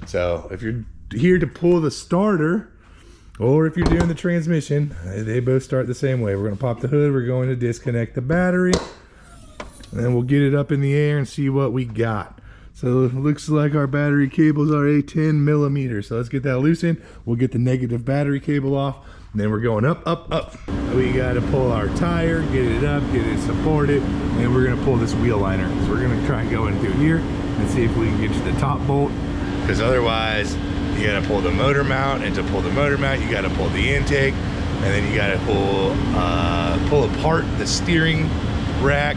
So if you're here to pull the starter, or if you're doing the transmission, they both start the same way. We're gonna pop the hood, we're going to disconnect the battery, and then we'll get it up in the air and see what we got. So it looks like our battery cables are a 10 millimeter. So let's get that loosened. We'll get the negative battery cable off, and then we're going up, up, up. We gotta pull our tire, get it up, get it supported, and we're gonna pull this wheel liner. So we're gonna try and go into here and see if we can get to the top bolt, because otherwise, you gotta pull the motor mount, and to pull the motor mount, you gotta pull the intake, and then you gotta pull apart the steering rack.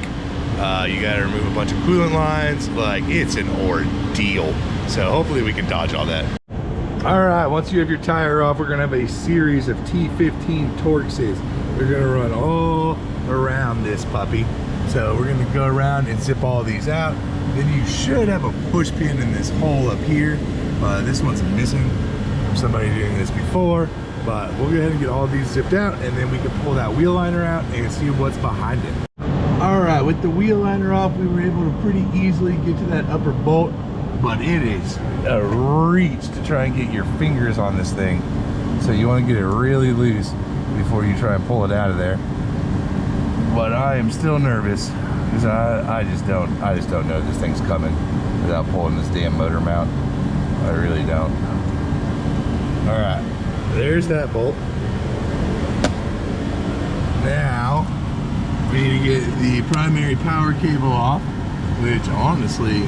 You gotta remove a bunch of coolant lines. Like, it's an ordeal. So hopefully we can dodge all that. All right, once you have your tire off, we're gonna have a series of T15 Torxes. We're gonna run all around this puppy. So we're gonna go around and zip all these out. Then you should have a push pin in this hole up here. This one's missing from somebody doing this before, but we'll go ahead and get all these zipped out, and then we can pull that wheel liner out and see what's behind it. All right, with the wheel liner off, we were able to pretty easily get to that upper bolt, but it is a reach to try and get your fingers on this thing. So you want to get it really loose before you try and pull it out of there. But I am still nervous, because I just don't know this thing's coming without pulling this damn motor mount. I really don't. All right, there's that bolt. Now we need to get the primary power cable off, which honestly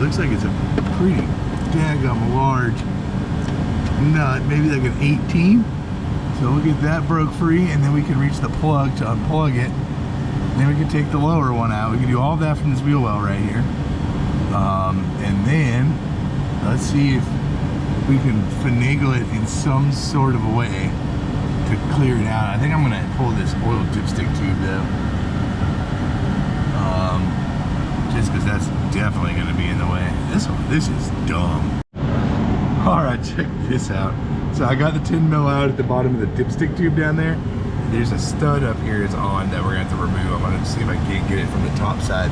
looks like it's a pretty daggum large nut, maybe like an 18. So we'll get that broke free, and then we can reach the plug to unplug it. And then we can take the lower one out. We can do all that from this wheel well right here. And then let's see if we can finagle it in some sort of a way to clear it out. I think I'm gonna pull this oil dipstick tube though. Just because that's definitely gonna be in the way. This is dumb. All right, check this out. So I got the 10 mil out at the bottom of the dipstick tube down there. There's a stud up here is on that we're gonna have to remove. I'm gonna see if I can't get it from the top side.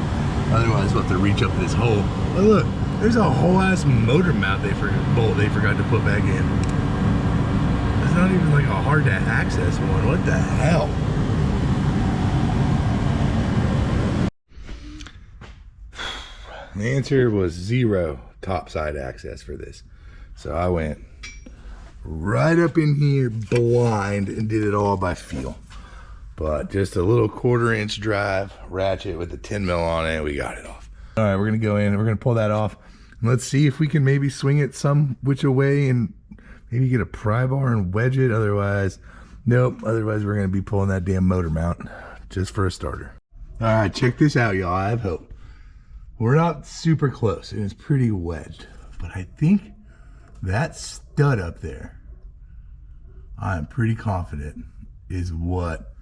Otherwise we'll have to reach up this hole. But look, there's a whole ass motor mount bolt they forgot to put back in. It's not even like a hard to access one. What the hell? The answer was 0 topside access for this. So I went right up in here blind and did it all by feel. But just a little 1/4 inch drive ratchet with the 10 mil on it, we got it off. All right, we're gonna go in and we're gonna pull that off. And let's see if we can maybe swing it some which way and maybe get a pry bar and wedge it. Otherwise, nope. Otherwise, we're gonna be pulling that damn motor mount just for a starter. All right, check this out, y'all. I have hope. We're not super close and it's pretty wedged, but I think that stud up there, I'm pretty confident is what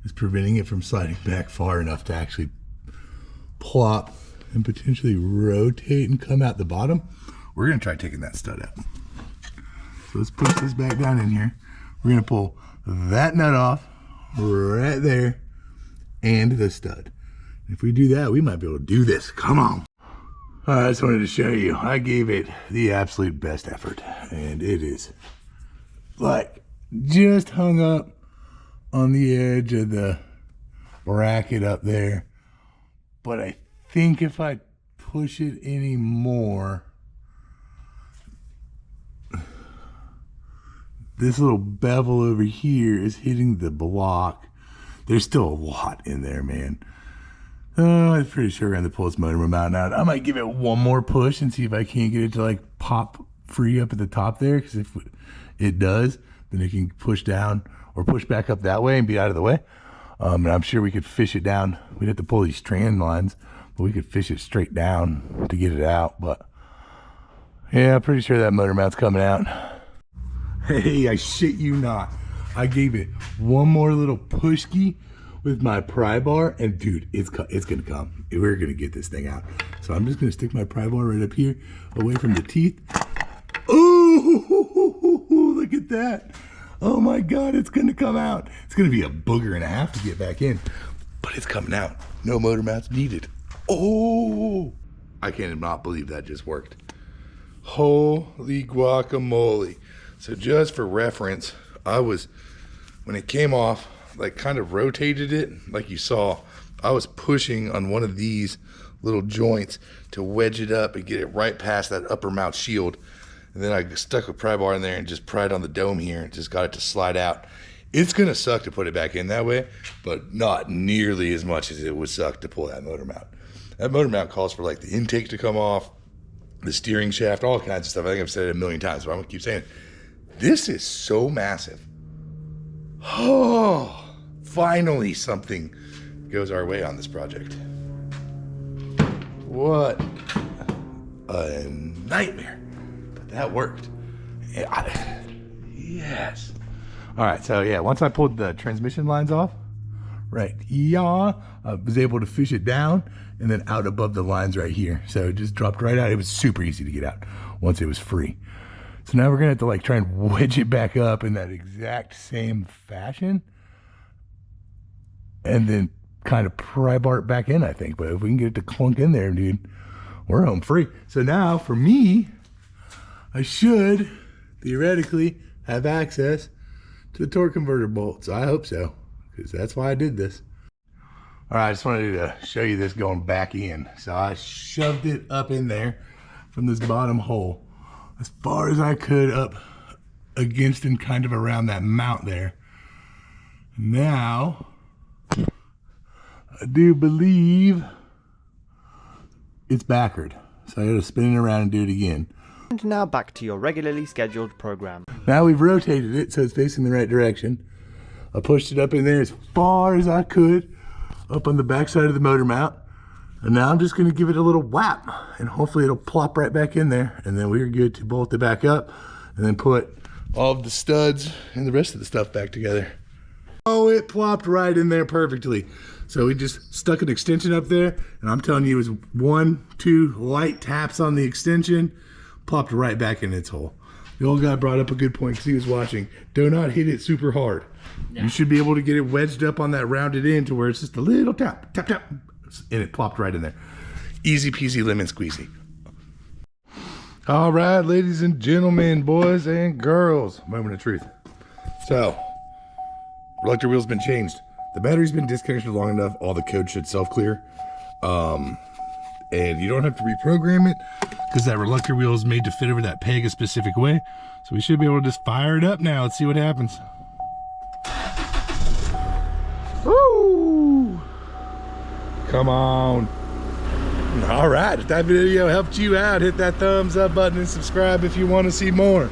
is preventing it from sliding back far enough to actually plop and potentially rotate and come out the bottom. We're gonna try taking that stud out. So let's push this back down in here. We're gonna pull that nut off right there and the stud. If we do that, we might be able to do this. Come on. All right, I just wanted to show you. I gave it the absolute best effort, and it is like just hung up on the edge of the bracket up there. But I think if I push it any more, this little bevel over here is hitting the block. There's still a lot in there, man. I'm pretty sure we're gonna pull this motor mount out. I might give it one more push and see if I can't get it to like pop free up at the top there, because if it does, then it can push down or push back up that way and be out of the way. And I'm sure we could fish it down. We'd have to pull these strand lines, but we could fish it straight down to get it out. But yeah, I'm pretty sure that motor mount's coming out. Hey, I shit you not. I gave it one more little push key with my pry bar, and dude, it's gonna come. We're gonna get this thing out. So I'm just gonna stick my pry bar right up here, away from the teeth. Oh, look at that. Oh my God, it's gonna come out. It's gonna be a booger and a half to get back in, but it's coming out. No motor mounts needed. Oh, I cannot believe that just worked. Holy guacamole. So just for reference, when it came off, like kind of rotated it, like you saw, I was pushing on one of these little joints to wedge it up and get it right past that upper mount shield. And then I stuck a pry bar in there and just pried on the dome here and just got it to slide out. It's gonna suck to put it back in that way, but not nearly as much as it would suck to pull that motor mount. That motor mount calls for like the intake to come off, the steering shaft, all kinds of stuff. I think I've said it a million times, but I'm gonna keep saying it. This is so massive. Oh, finally something goes our way on this project. What a nightmare, but that worked. Yes. All right, so yeah, once I pulled the transmission lines off, right, I was able to fish it down and then out above the lines right here. So it just dropped right out. It was super easy to get out once it was free. So now we're gonna have to like try and wedge it back up in that exact same fashion and then kind of pry bar it back in, I think. But if we can get it to clunk in there, dude, we're home free. So now for me, I should theoretically have access to the torque converter bolts. I hope so, because that's why I did this. All right, I just wanted to show you this going back in. So I shoved it up in there from this bottom hole as far as I could up against and kind of around that mount there. Now, I do believe it's backward. So I gotta spin it around and do it again. And now back to your regularly scheduled program. Now we've rotated it so it's facing the right direction. I pushed it up in there as far as I could, up on the back side of the motor mount. And now I'm just gonna give it a little whap and hopefully it'll plop right back in there. And then we're good to bolt it back up and then put all of the studs and the rest of the stuff back together. Oh, it plopped right in there perfectly. So we just stuck an extension up there, and I'm telling you, it was 1, 2 light taps on the extension, popped right back in its hole. The old guy brought up a good point because he was watching. Do not hit it super hard. No. You should be able to get it wedged up on that rounded end to where it's just a little tap, tap, tap, and it plopped right in there. Easy peasy lemon squeezy. All right, ladies and gentlemen, boys and girls, moment of truth. So, reluctor wheel's been changed. The battery's been disconnected long enough, all the code should self-clear. And you don't have to reprogram it because that reluctor wheel is made to fit over that peg a specific way. So we should be able to just fire it up now. Let's see what happens. Woo! Come on. All right, if that video helped you out, hit that thumbs up button and subscribe if you want to see more.